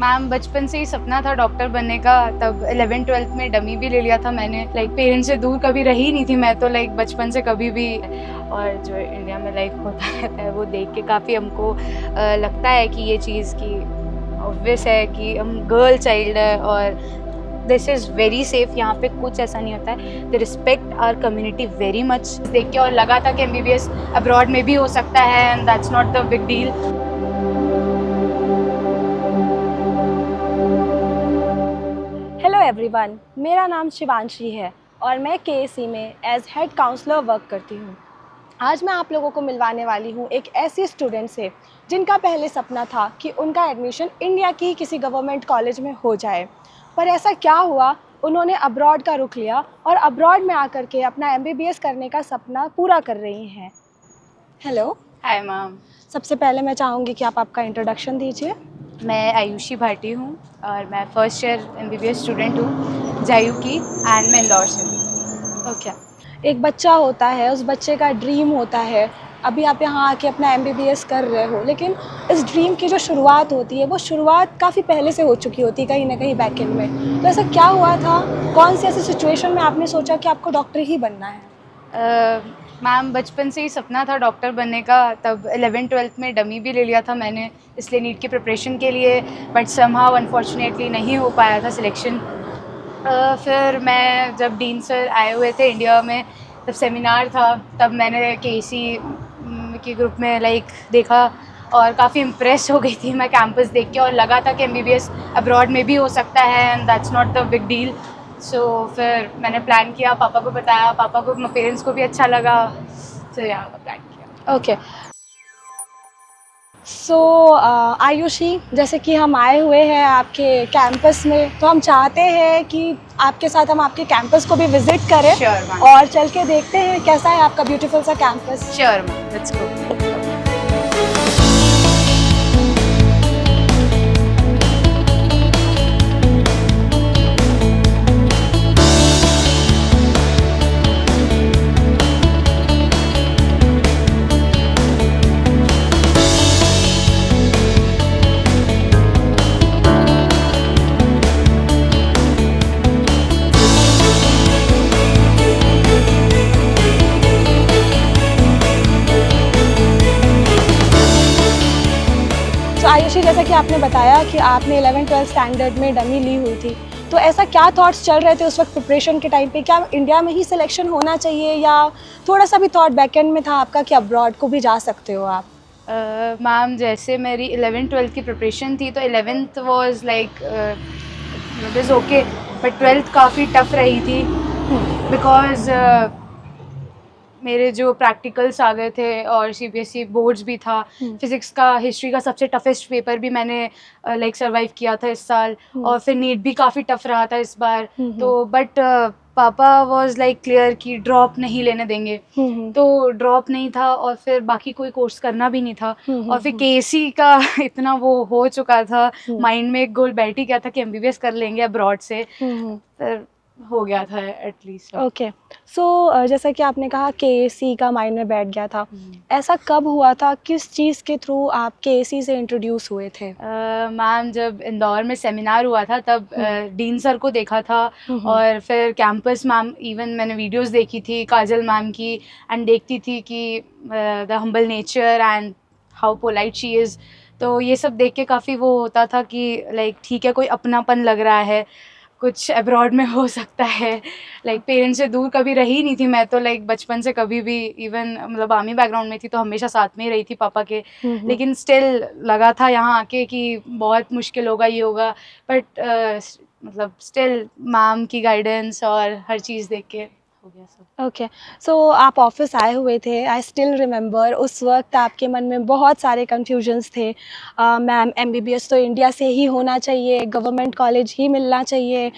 Ma'am बचपन से ही सपना था डॉक्टर बनने का। तब 11th-12th में डमी भी ले लिया था मैंने। पेरेंट्स से दूर कभी रही नहीं थी मैं तो, बचपन से कभी भी। और जो इंडिया में लाइफ होता रहता है वो देख के काफ़ी हमको लगता है कि ये चीज़ की ऑब्वियस है कि हम गर्ल चाइल्ड है और दिस इज़ वेरी सेफ। यहाँ पे कुछ ऐसा नहीं होता है। They respect our community very much. देख के और लगा था कि MBBS अब्रॉड में भी हो सकता है and that's not the big deal. Hello everyone, मेरा नाम शिवांशी है और मैं KSE में एज हेड काउंसलर वर्क करती हूँ। आज मैं आप लोगों को मिलवाने वाली हूँ एक ऐसी स्टूडेंट से जिनका पहले सपना था कि उनका एडमिशन इंडिया की किसी गवर्नमेंट कॉलेज में हो जाए, पर ऐसा क्या हुआ, उन्होंने अब्रॉड का रुख लिया और अब्रॉड में आकर के अपना MBBS करने का सपना पूरा कर रही हैं। हेलो। Hi ma'am. सबसे पहले मैं चाहूँगी कि आप आपका इंट्रोडक्शन दीजिए। मैं आयुषी भाटी हूँ और मैं फर्स्ट ईयर MBBS स्टूडेंट हूँ जायू की एंड मैं इंदौर से हूँ। ओके। एक बच्चा होता है, उस बच्चे का ड्रीम होता है। अभी आप यहाँ आके अपना MBBS कर रहे हो, लेकिन इस ड्रीम की जो शुरुआत होती है वो शुरुआत काफ़ी पहले से हो चुकी होती है कहीं ना कहीं बैक एंड में। तो ऐसा क्या हुआ था, कौन सी ऐसी सिचुएशन में आपने सोचा कि आपको डॉक्टर ही बनना है? मैम बचपन से ही सपना था डॉक्टर बनने का। तब 11th-12th में डमी भी ले लिया था मैंने, इसलिए नीट की प्रिपरेशन के लिए। बट समहाउ अनफॉर्चुनेटली नहीं हो पाया था सिलेक्शन। फिर मैं जब डीन सर आए हुए थे इंडिया में, तब सेमिनार था, तब मैंने KC के ग्रुप में देखा और काफ़ी इम्प्रेस हो गई थी मैं कैंपस देख के और लगा था कि MBBS अब्रॉड में भी हो सकता है and that's not the big deal. So फिर मैंने प्लान किया, पापा को बताया, पापा को, पेरेंट्स को भी अच्छा लगा, फिर यहाँ का प्लान किया। ओके। सो आयुषी, जैसे कि हम आए हुए हैं आपके कैंपस में, तो हम चाहते हैं कि आपके साथ हम आपके कैंपस को भी विज़िट करें। Sure ma'am. और चल के देखते हैं कैसा है आपका ब्यूटीफुल सा campus. Sure ma'am, let's go. तो आयुषी, जैसा कि आपने बताया कि आपने 11th-12th स्टैंडर्ड में डमी ली हुई थी, तो ऐसा क्या थॉट्स चल रहे थे उस वक्त प्रिपरेशन के टाइम पे? क्या इंडिया में ही सिलेक्शन होना चाहिए या थोड़ा सा भी थॉट बैकएंड में था आपका कि अब्रॉड को भी जा सकते हो आप? मैम जैसे मेरी 11th-12th की प्रिपरेशन थी तो 11th was it is okay, but 12th काफ़ी टफ रही थी बिकॉज मेरे जो प्रैक्टिकल्स आ गए थे और CBSE बोर्ड्स भी था। फिज़िक्स का, हिस्ट्री का सबसे टफेस्ट पेपर भी मैंने सर्वाइव किया था इस साल। और फिर नीट भी काफ़ी टफ रहा था इस बार। तो बट पापा वाज क्लियर कि ड्रॉप नहीं लेने देंगे, तो ड्रॉप नहीं था और फिर बाकी कोई कोर्स करना भी नहीं था। और फिर KC का इतना वो हो चुका था, माइंड में एक गोल बैठ ही गया था कि MBBS कर लेंगे अब्रॉड से। फिर हो गया था एटलीस्ट। ओके। सो जैसा कि आपने कहा KC का माइंड में बैठ गया था, ऐसा कब हुआ था, किस चीज़ के थ्रू आप KC से इंट्रोड्यूस हुए थे? मैम जब इंदौर में सेमिनार हुआ था तब डीन सर को देखा था और फिर कैंपस मैम, इवन मैंने वीडियोस देखी थी काजल मैम की एंड देखती थी कि the humble nature and how polite she is. तो ये सब देख के काफ़ी वो होता था कि ठीक है, कोई अपनापन लग रहा है, कुछ अब्रॉड में हो सकता है। पेरेंट्स से दूर कभी रही नहीं थी मैं तो, बचपन से कभी भी, इवन आर्मी बैकग्राउंड में थी तो हमेशा साथ में ही रही थी पापा के। लेकिन स्टिल लगा था यहाँ आके कि बहुत मुश्किल होगा, ये होगा, बट स्टिल मैम की गाइडेंस और हर चीज़ देख के हो गया सब। ओके। सो आप ऑफिस आए हुए थे, आई स्टिल रिमेंबर उस वक्त आपके मन में बहुत सारे कन्फ्यूजन्स थे। मैम MBBS तो इंडिया से ही होना चाहिए, गवर्नमेंट कॉलेज ही मिलना चाहिए,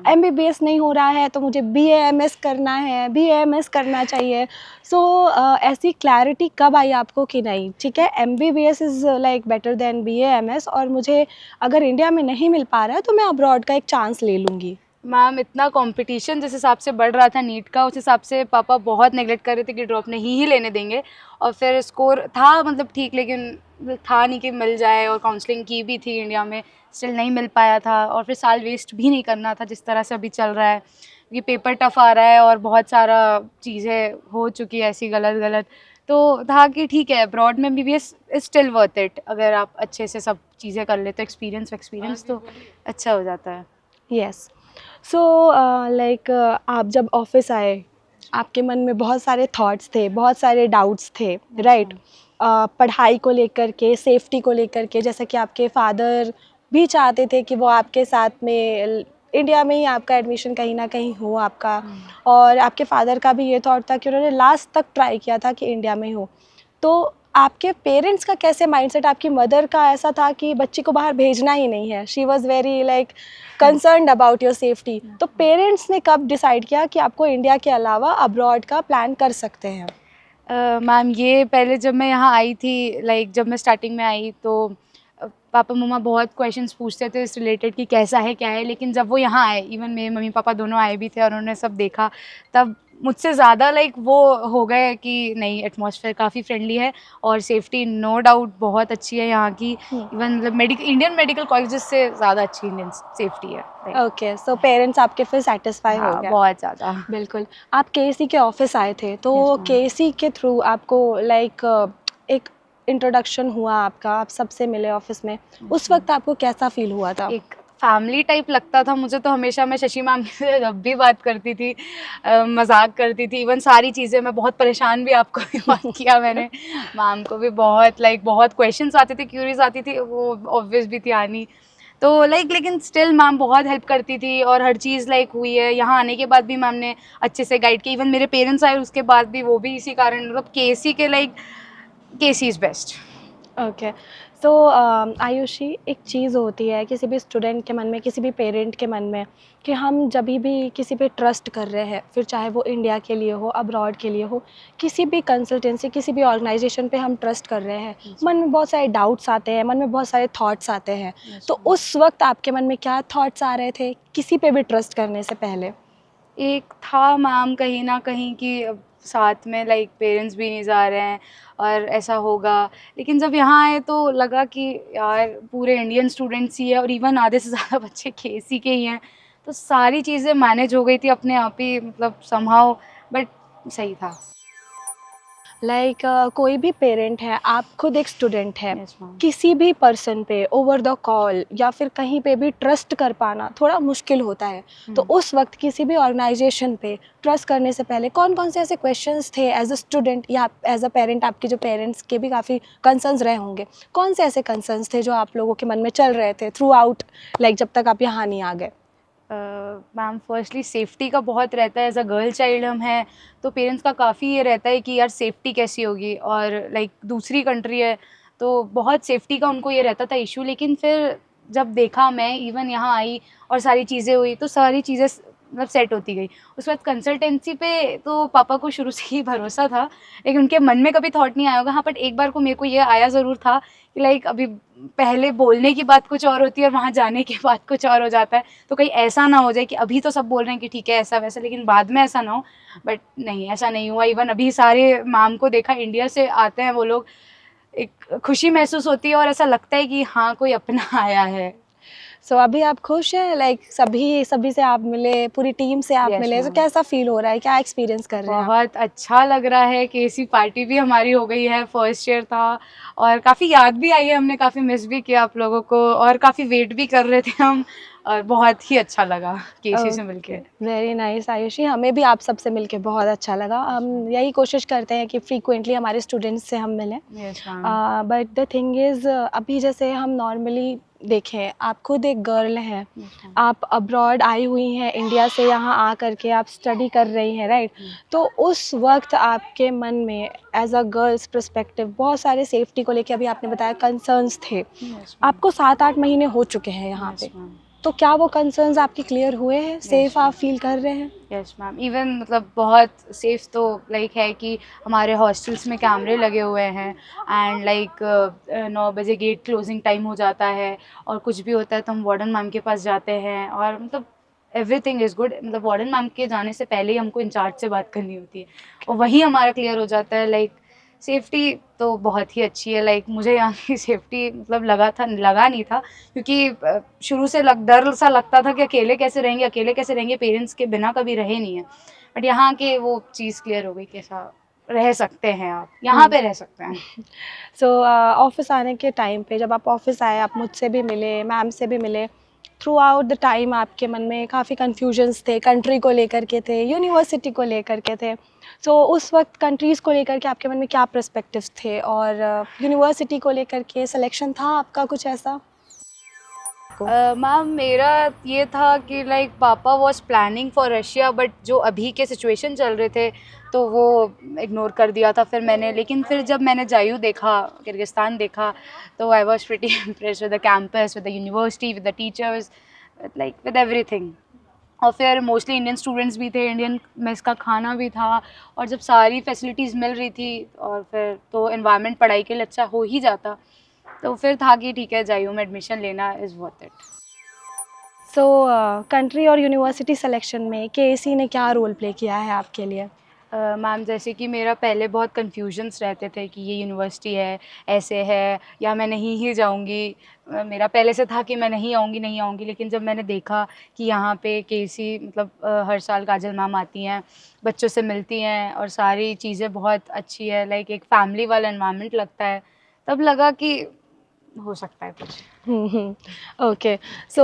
MBBS नहीं हो रहा है तो मुझे BAMS करना है, BAMS करना चाहिए। सो ऐसी क्लैरिटी कब आई आपको कि नहीं, ठीक है, MBBS is better than BAMS और मुझे अगर इंडिया में नहीं मिल पा रहा है तो मैं अब्रॉड का एक चांस ले लूँगी? मैम इतना कंपटीशन जिस हिसाब से बढ़ रहा था नीट का, उस हिसाब से पापा बहुत नेगलेक्ट कर रहे थे कि ड्रॉप नहीं ही लेने देंगे। और फिर स्कोर था मतलब ठीक, लेकिन था नहीं कि मिल जाए, और काउंसलिंग की भी थी इंडिया में, स्टिल नहीं मिल पाया था। और फिर साल वेस्ट भी नहीं करना था जिस तरह से अभी चल रहा है, क्योंकि पेपर टफ आ रहा है और बहुत सारा चीज़ें हो चुकी है ऐसी गलत गलत। तो था कि ठीक है, अब्रॉड में BBS is still worth it, अगर आप अच्छे से सब चीज़ें कर ले तो एक्सपीरियंस तो अच्छा हो जाता है। यस। सो लाइक आप जब ऑफिस आए, आपके मन में बहुत सारे थॉट्स थे, बहुत सारे डाउट्स थे, राइट? पढ़ाई को लेकर के, सेफ्टी को लेकर के, जैसा कि आपके फादर भी चाहते थे कि वो आपके साथ में इंडिया में ही आपका एडमिशन कहीं ना कहीं हो आपका, और आपके फादर का भी ये थॉट था कि उन्होंने लास्ट तक ट्राई किया था कि इंडिया में हो। तो आपके पेरेंट्स का कैसे माइंडसेट, आपकी मदर का ऐसा था कि बच्ची को बाहर भेजना ही नहीं है, she was very like concerned about your safety, तो पेरेंट्स ने कब डिसाइड किया कि आपको इंडिया के अलावा अब्रॉड का प्लान कर सकते हैं? मैम ये पहले जब मैं यहाँ आई थी, लाइक जब मैं स्टार्टिंग में आई, तो पापा मम्मा बहुत क्वेश्चंस पूछते थे इस रिलेटेड कि कैसा है क्या है, लेकिन जब वो यहाँ आए, इवन मेरे मम्मी पापा दोनों आए भी थे और उन्होंने सब देखा, तब मुझसे ज़्यादा लाइक वो हो गए कि नहीं, एटमॉस्फेयर काफ़ी फ्रेंडली है और सेफ्टी नो डाउट बहुत अच्छी है यहाँ की। इवन मतलब इंडियन मेडिकल कॉलेजेस से ज़्यादा अच्छी इंडियन सेफ्टी है। ओके, सो पेरेंट्स आपके फिर सेटिस्फाई हो हाँ, गए? बहुत ज़्यादा। बिल्कुल। आप केसी के ऑफिस आए थे, तो Yes, ma'am. केसी के थ्रू आपको लाइक एक इंट्रोडक्शन हुआ आपका, आप सबसे मिले ऑफिस में, उस वक्त आपको कैसा फील हुआ था? एक फैमिली टाइप लगता था मुझे तो हमेशा। मैं शशि मैम से जब भी बात करती थी, मजाक करती थी, इवन सारी चीज़ें, मैं बहुत परेशान भी आपको भी बात किया मैंने, मैम को भी बहुत बहुत क्वेश्चंस आते थे, क्यूरीज आती थी, वो ऑब्वियस भी थी आनी। तो लेकिन स्टिल मैम बहुत हेल्प करती थी और हर चीज़ हुई है। यहाँ आने के बाद भी मैम ने अच्छे से गाइड किया, इवन मेरे पेरेंट्स आए उसके बाद भी, वो भी इसी कारण, मतलब केसी के केसी इज़ बेस्ट। ओके। सो आयुषी, एक चीज़ होती है किसी भी स्टूडेंट के मन में, किसी भी पेरेंट के मन में, कि हम जब भी किसी पे ट्रस्ट कर रहे हैं, फिर चाहे वो इंडिया के लिए हो, अब्रॉड के लिए हो, किसी भी कंसल्टेंसी, किसी भी ऑर्गेनाइजेशन पे हम ट्रस्ट कर रहे हैं, मन में बहुत सारे डाउट्स आते हैं, मन में बहुत सारे थॉट्स आते हैं। तो उस वक्त आपके मन में क्या थॉट्स आ रहे थे किसी पे भी ट्रस्ट करने से पहले? एक था मैम कहीं ना कहीं कि अब साथ में पेरेंट्स भी नहीं जा रहे हैं और ऐसा होगा, लेकिन जब यहाँ आए तो लगा कि यार पूरे इंडियन स्टूडेंट्स ही है, और इवन आधे से ज़्यादा बच्चे केसी के ही हैं, तो सारी चीज़ें मैनेज हो गई थी अपने आप ही, मतलब समहाउ, बट सही था। लाइक कोई भी पेरेंट है, आप खुद एक स्टूडेंट है, यस मैम। किसी भी पर्सन पे ओवर द कॉल या फिर कहीं पे भी ट्रस्ट कर पाना थोड़ा मुश्किल होता है। तो उस वक्त किसी भी ऑर्गेनाइजेशन पे ट्रस्ट करने से पहले कौन कौन से ऐसे क्वेश्चंस थे एज अ स्टूडेंट या एज अ पेरेंट, आपके जो पेरेंट्स के भी काफ़ी कंसर्न्स रहे होंगे, कौन से ऐसे कंसर्न्स थे जो आप लोगों के मन में चल रहे थे थ्रू आउट, लाइक जब तक आप यहाँ नहीं आ गए? मैम फर्स्टली सेफ्टी का बहुत रहता है, एज अ गर्ल चाइल्ड हम हैं, तो पेरेंट्स का काफ़ी ये रहता है कि यार सेफ्टी कैसी होगी, और दूसरी कंट्री है तो बहुत सेफ्टी का उनको ये रहता था इशू। लेकिन फिर जब देखा, मैं इवन यहाँ आई और सारी चीज़ें हुई, तो सारी चीज़ें मतलब सेट होती गई। उसके बाद कंसल्टेंसी पे तो पापा को शुरू से ही भरोसा था, लेकिन उनके मन में कभी थॉट नहीं आया होगा। हाँ, बट एक बार को मेरे को ये आया ज़रूर था कि अभी पहले बोलने की बात कुछ और होती है और वहाँ जाने के बाद कुछ और हो जाता है, तो कहीं ऐसा ना हो जाए कि अभी तो सब बोल रहे हैं कि ठीक है ऐसा वैसा, लेकिन बाद में ऐसा ना हो। बट नहीं, ऐसा नहीं हुआ। इवन अभी सारे मैम को देखा, इंडिया से आते हैं वो लोग, एक खुशी महसूस होती है और ऐसा लगता है कि हाँ कोई अपना आया है। सो अभी आप खुश हैं, लाइक सभी सभी से आप मिले, पूरी टीम से आप यस मिले, तो मैम, कैसा फील हो रहा है, क्या एक्सपीरियंस कर रहे हैं आप? बहुत अच्छा लग रहा है कि ऐसी पार्टी भी हमारी हो गई है, फर्स्ट ईयर था, और काफ़ी याद भी आई है, हमने काफ़ी मिस भी किया आप लोगों को, और काफ़ी वेट भी कर रहे थे हम, और बहुत ही अच्छा लगा केसी से मिलके। वेरी नाइस आयुषी, हमें भी आप सबसे मिलके बहुत अच्छा लगा। हम यही कोशिश करते हैं कि फ्रीक्वेंटली हमारे स्टूडेंट्स से हम मिलें। Yes ma'am. But the thing is, अभी जैसे हम नॉर्मली देखें, आप खुद एक गर्ल हैं, आप अब्रॉड आई हुई हैं, इंडिया से यहाँ आ करके आप स्टडी कर रही हैं, राइट? तो उस वक्त आपके मन में एज अ गर्ल्स पर्सपेक्टिव बहुत सारे सेफ्टी को लेके, अभी आपने बताया कंसर्न्स थे, आपको 7-8 महीने हो चुके हैं यहाँ पे, तो क्या वो कंसर्न्स आपके क्लियर हुए हैं, सेफ आप फील कर रहे हैं? यस मैम, इवन मतलब बहुत सेफ तो है कि हमारे हॉस्टल्स में कैमरे लगे हुए हैं, एंड 9 बजे गेट क्लोजिंग टाइम हो जाता है, और कुछ भी होता है तो हम वार्डन मैम के पास जाते हैं, और मतलब एवरीथिंग इज़ गुड, मतलब वार्डन मैम के जाने से पहले ही हमको इंचार्ज से बात करनी होती है और वही हमारा क्लियर हो जाता है। लाइक सेफ्टी तो बहुत ही अच्छी है। लाइक मुझे यहाँ की सेफ्टी मतलब लगा नहीं था, क्योंकि शुरू से डर सा लगता था कि अकेले कैसे रहेंगे, पेरेंट्स के बिना कभी रहे नहीं है। बट यहाँ के वो चीज़ क्लियर हो गई कि ऐसा रह सकते हैं, आप यहाँ पे रह सकते हैं। सो ऑफिस आने के टाइम पे जब आप ऑफिस आए, आप मुझसे भी मिले, मैम से भी मिले, थ्रू आउट द टाइम आपके मन में काफ़ी कन्फ्यूजन्स थे, कंट्री को लेकर के थे, यूनिवर्सिटी को लेकर के थे। सो उस वक्त कंट्रीज़ को लेकर के आपके मन में क्या पर्सपेक्टिव्स थे, और यूनिवर्सिटी को लेकर के सिलेक्शन था आपका कुछ ऐसा? मैम मेरा ये था कि लाइक पापा was planning for Russia, but जो अभी के सिचुएशन चल रहे थे तो वो इग्नोर कर दिया था फिर मैंने। लेकिन फिर जब मैंने जायू देखा, किर्गिस्तान देखा, तो I was pretty impressed with the campus, with the university, with the teachers, like with everything. और फिर मोस्टली इंडियन स्टूडेंट्स भी थे, इंडियन मेस का खाना भी था, और जब सारी फैसिलिटीज़ मिल रही थी और फिर तो एनवायरनमेंट पढ़ाई के लिए अच्छा हो ही जाता, तो फिर था कि ठीक है जायू में एडमिशन लेना is worth it. So country और यूनिवर्सिटी सिलेक्शन में केएसी ने क्या रोल प्ले किया है आपके लिए? मैम जैसे कि मेरा पहले बहुत कन्फ्यूजन्स रहते थे कि ये यूनिवर्सिटी है, ऐसे है, या मैं नहीं ही जाऊंगी। मेरा पहले से था कि मैं नहीं आऊँगी, लेकिन जब मैंने देखा कि यहाँ पे केसी मतलब हर साल काजल मैम आती हैं, बच्चों से मिलती हैं और सारी चीज़ें बहुत अच्छी है, लाइक एक फैमिली वाला एनवायरनमेंट लगता है, तब लगा कि हो सकता है कुछ। ओके। सो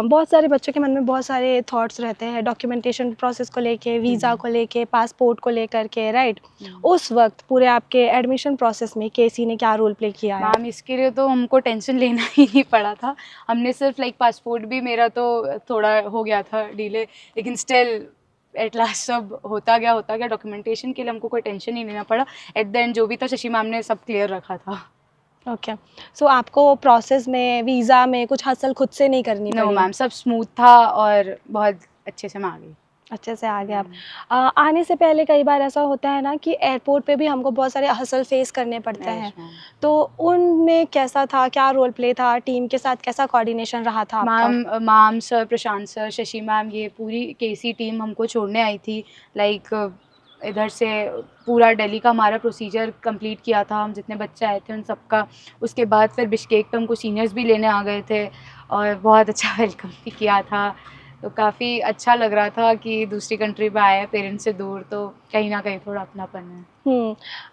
बहुत सारे बच्चों के मन में बहुत सारे थॉट्स रहते हैं डॉक्यूमेंटेशन प्रोसेस को लेके, वीज़ा को लेके, पासपोर्ट को लेकर के, राइट? उस वक्त पूरे आपके एडमिशन प्रोसेस में केसी ने क्या रोल प्ले किया है? मैम इसके लिए तो हमको टेंशन लेना ही नहीं पड़ा था। हमने सिर्फ लाइक पासपोर्ट भी मेरा तो थोड़ा हो गया था डिले, लेकिन स्टिल एट लास्ट सब होता गया। डॉक्यूमेंटेशन के लिए हमको कोई टेंशन ही नहीं लेना पड़ा। एट द एंड जो भी था शशि मैम ने सब क्लियर रखा था। ओके। सो आपको प्रोसेस में, वीज़ा में कुछ हासिल खुद से नहीं करनी नो पड़ी? मैम, सब स्मूथ था और बहुत अच्छे से मैं आ गई। अच्छे से आ गए आप। आने से पहले कई बार ऐसा होता है ना कि एयरपोर्ट पे भी हमको बहुत सारे हसल फेस करने पड़ते हैं, यस मैम। तो उनमें कैसा था, क्या रोल प्ले था, टीम के साथ कैसा कोऑर्डिनेशन रहा था आपका? मैम सर, प्रशांत सर, शशि मैम, ये पूरी केसी टीम हमको छोड़ने आई थी। लाइक इधर से पूरा दिल्ली का हमारा प्रोसीजर कंप्लीट किया था, हम जितने बच्चे आए थे उन सबका। उसके बाद फिर बिश्केक पे हमको सीनियर्स भी लेने आ गए थे और बहुत अच्छा वेलकम भी किया था। तो काफ़ी अच्छा लग रहा था कि दूसरी कंट्री में आए हैं पेरेंट्स से दूर, तो कहीं ना कहीं थोड़ा अपनापन है।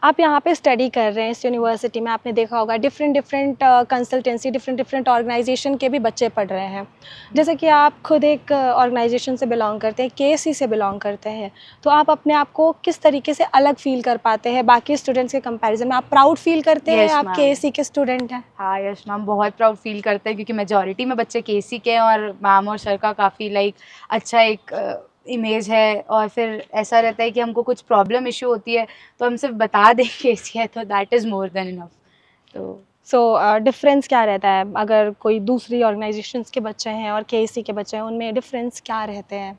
आप यहाँ पे स्टडी कर रहे हैं इस यूनिवर्सिटी में, आपने देखा होगा different different consultancy, different different organization के भी बच्चे पढ़ रहे हैं। जैसे कि आप खुद एक ऑर्गेनाइजेशन से बिलोंग करते हैं, केएससी से बिलोंग करते हैं, तो आप अपने आप को किस तरीके से अलग फील कर पाते हैं बाकी स्टूडेंट्स के कंपैरिजन में? आप प्राउड फील करते हैं यस आप मैम। केएससी के स्टूडेंट हैं? हाँ यश मैम, बहुत प्राउड फील करते हैं क्योंकि मेजॉरिटी में बच्चे केसी के हैं और मैम और सर का काफ़ी लाइक अच्छा एक इमेज है। और फिर ऐसा रहता है कि हमको कुछ प्रॉब्लम इशू होती है तो हम सिर्फ बता दें केसी है, तो that is more than enough. तो सो डिफरेंस क्या रहता है अगर कोई दूसरी ऑर्गेनाइजेशंस के बच्चे हैं और केएससी के बच्चे हैं, उनमें डिफरेंस क्या रहते हैं?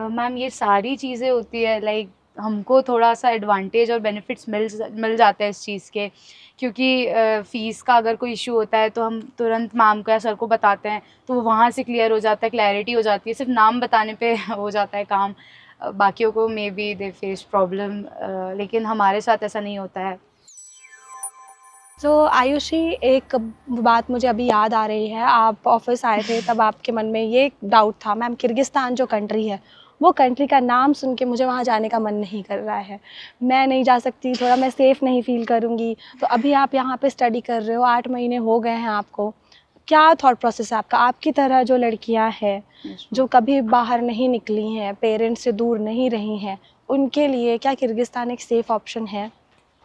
मैम ये सारी चीज़ें होती है, लाइक हमको थोड़ा सा एडवांटेज और बेनिफिट्स मिल जाते हैं इस चीज़ के, क्योंकि फ़ीस का अगर कोई इशू होता है तो हम तुरंत मैम को या सर को बताते हैं, तो वो वहाँ से क्लियर हो जाता है, क्लैरिटी हो जाती है। सिर्फ नाम बताने पे हो जाता है काम। बाकियों को may be they face problem, लेकिन हमारे साथ ऐसा नहीं होता है। तो आयुषी, एक बात मुझे अभी याद आ रही है, आप ऑफिस आए थे तब आपके मन में ये डाउट था, मैम किर्गिस्तान जो कंट्री है, वो कंट्री का नाम सुन के मुझे वहाँ जाने का मन नहीं कर रहा है, मैं नहीं जा सकती, थोड़ा मैं सेफ़ नहीं फ़ील करूँगी। तो अभी आप यहाँ पे स्टडी कर रहे हो, 8 महीने हो गए हैं आपको, क्या थॉट प्रोसेस है आपका? आपकी तरह जो लड़कियाँ हैं, जो कभी बाहर नहीं निकली हैं, पेरेंट्स से दूर नहीं रही हैं, उनके लिए क्या किर्गिस्तान एक सेफ़ ऑप्शन है?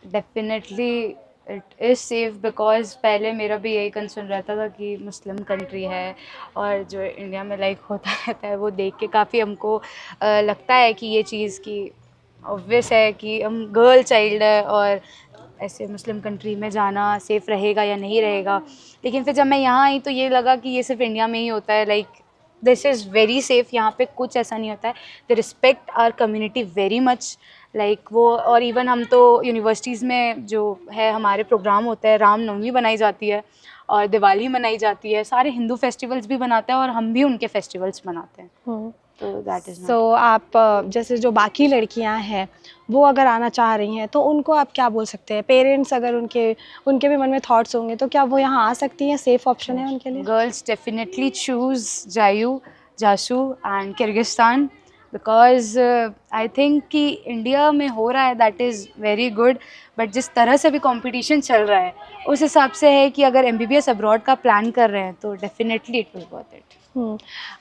Definitely it is safe, because पहले मेरा भी यही कंसर्न रहता था कि मुस्लिम कंट्री है और जो इंडिया में लाइक होता रहता है वो देख के काफ़ी हमको लगता है कि ये चीज़ की ऑब्वियस है कि हम गर्ल चाइल्ड है और ऐसे मुस्लिम कंट्री में जाना सेफ़ रहेगा या नहीं रहेगा। लेकिन फिर जब मैं यहाँ आई तो ये लगा कि ये सिर्फ इंडिया में ही होता है, like this is very safe, यहाँ पे कुछ ऐसा नहीं होता है। They respect our community very much, like वो। और इवन हम तो यूनिवर्सिटीज़ में जो है हमारे प्रोग्राम होता है, रामनवमी बनाई जाती है और दिवाली मनाई जाती है, सारे हिंदू फेस्टिवल्स भी मनाते हैं और हम भी उनके फेस्टिवल्स मनाते हैं। तो दैट इज़ सो आप जैसे जो बाकी लड़कियां हैं वो अगर आना चाह रही हैं तो उनको आप क्या बोल सकते हैं? पेरेंट्स अगर उनके भी मन में थॉट्स होंगे तो क्या वो यहाँ आ सकती हैं? सेफ ऑप्शन है उनके लिए? गर्ल्स डेफिनेटली चूज जायू, जासू and Kyrgyzstan, because I think कि इंडिया में हो रहा है that is very good, but जिस तरह से अभी कंपटीशन चल रहा है उस हिसाब से है कि अगर MBBS अब्रॉड का प्लान कर रहे हैं तो definitely it will worth it.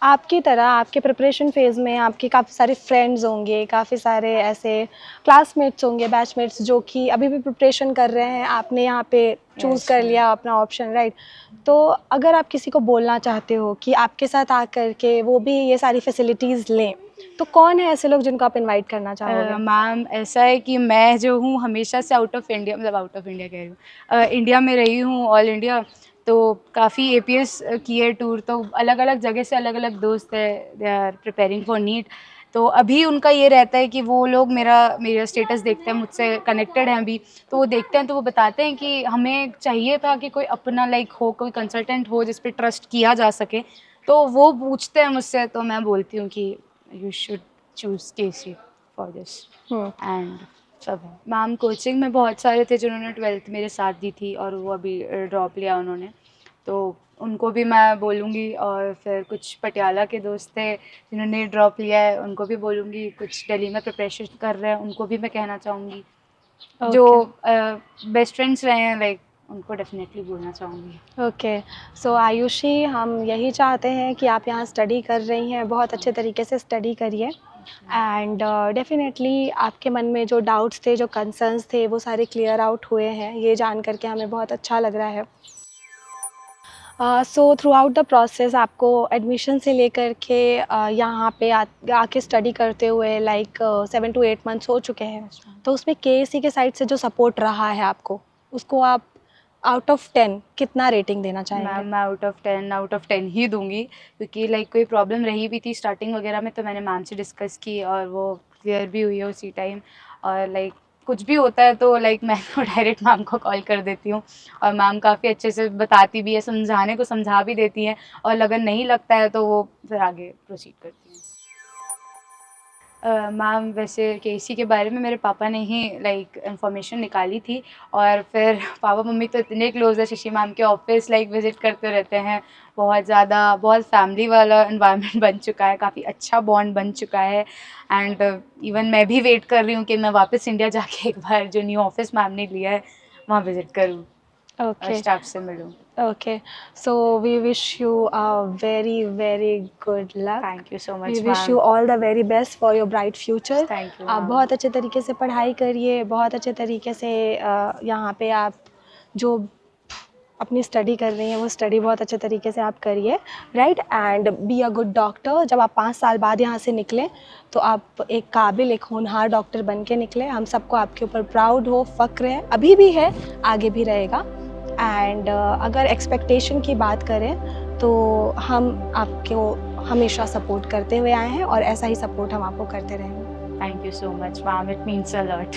आपकी तरह आपके प्रिपरेशन फेज़ में आपके काफ़ी सारे फ्रेंड्स होंगे, काफ़ी सारे ऐसे क्लासमेट्स होंगे, बैचमेट्स जो कि अभी भी प्रिपरेशन कर रहे हैं, आपने यहाँ पे चूज़ कर लिया अपना ऑप्शन, राइट? तो अगर आप किसी को बोलना चाहते हो कि आपके साथ आकर के वो भी ये सारी फैसिलिटीज़ लें, तो कौन है ऐसे लोग जिनको आप इनवाइट करना चाहोगे? मैम ऐसा है कि मैं जो हूँ हमेशा से आउट ऑफ इंडिया, मतलब आउट ऑफ इंडिया कह रही हूँ, इंडिया में रही हूँ, ऑल इंडिया, तो काफ़ी APS किए टूर, तो अलग अलग जगह से अलग अलग दोस्त है, they are preparing for NEET. तो अभी उनका ये रहता है कि वो लोग मेरा स्टेटस देखते हैं, मुझसे कनेक्टेड हैं अभी, तो वो देखते हैं तो वो बताते हैं कि हमें चाहिए था कि कोई अपना लाइक हो, कोई कंसल्टेंट हो जिस पे ट्रस्ट किया जा सके, तो वो पूछते हैं मुझसे, तो मैं बोलती हूँ कि you should choose KC for this. And सब है मैम, कोचिंग में बहुत सारे थे जिन्होंने 12th मेरे साथ दी थी और वो अभी ड्रॉप लिया उन्होंने, तो उनको भी मैं बोलूँगी, और फिर कुछ पटियाला के दोस्त थे जिन्होंने ड्रॉप लिया है उनको भी बोलूँगी, कुछ दिल्ली में प्रिपरेशन कर रहे हैं उनको भी मैं कहना चाहूँगी, जो बेस्ट फ्रेंड्स रहे हैं लाइक उनको डेफिनेटली बोलना चाहूँगी। ओके, सो आयुषी, हम यही चाहते हैं कि आप यहाँ स्टडी कर रही हैं, बहुत अच्छे तरीके से स्टडी करिए एंड डेफिनेटली आपके मन में जो डाउट्स थे, जो कंसर्न्स थे, वो सारे क्लियर आउट हुए हैं, ये जान करके हमें बहुत अच्छा लग रहा है। So through out the process आपको एडमिशन से लेकर के यहाँ पे आके स्टडी करते हुए लाइक 7 to 8 मंथ्स हो चुके हैं, तो उसमें KSE के साइड से जो सपोर्ट रहा है आपको, उसको आप आउट ऑफ 10 कितना रेटिंग देना चाहेंगे? मैम मैं आउट ऑफ 10 ही दूंगी, क्योंकि लाइक कोई प्रॉब्लम रही भी थी स्टार्टिंग वगैरह में तो मैंने मैम से डिस्कस की और वो क्लियर भी हुई है उसी टाइम, और लाइक कुछ भी होता है तो लाइक मैं तो डायरेक्ट मैम को कॉल कर देती हूँ और मैम काफ़ी अच्छे से बताती भी है, समझाने को समझा भी देती हैं, और अगर नहीं लगता है तो वो फिर आगे प्रोसीड करती हैं। मैम वैसे KC के बारे में मेरे पापा ने ही लाइक इन्फॉर्मेशन निकाली थी, और फिर पापा मम्मी तो इतने क्लोज है, शशि मैम के ऑफिस लाइक विज़िट करते रहते हैं, बहुत ज़्यादा, बहुत फैमिली वाला इन्वायरमेंट बन चुका है, काफ़ी अच्छा बॉन्ड बन चुका है। एंड इवन मैं भी वेट कर रही हूँ कि मैं वापस इंडिया जाके एक बार जो न्यू ऑफिस मैम ने लिया है वहाँ विज़िट करूँ और ओके, स्टाफ से मिलूँ। Okay, so we wish you a very very good luck. Thank you so we much wish you ma'am. All the very best for your bright future. Thank you आप ma'am. बहुत अच्छे तरीके से पढ़ाई करिए, बहुत अच्छे तरीके से यहाँ पे आप जो अपनी स्टडी कर रही हैं वो स्टडी बहुत अच्छे तरीके से आप करिए, right? And be a good doctor. जब आप 5 साल बाद यहाँ से निकलें तो आप एक काबिल, एक होनहार डॉक्टर बन के निकलें। हम सबको आपके ऊपर प्राउड हो, फ़क्र है, अभी भी है, आगे भी रहेगा। एंड अगर एक्सपेक्टेशन की बात करें तो हम आपको हमेशा सपोर्ट करते हुए आए हैं और ऐसा ही सपोर्ट हम आपको करते रहेंगे। Thank you so much ma'am, it means a lot.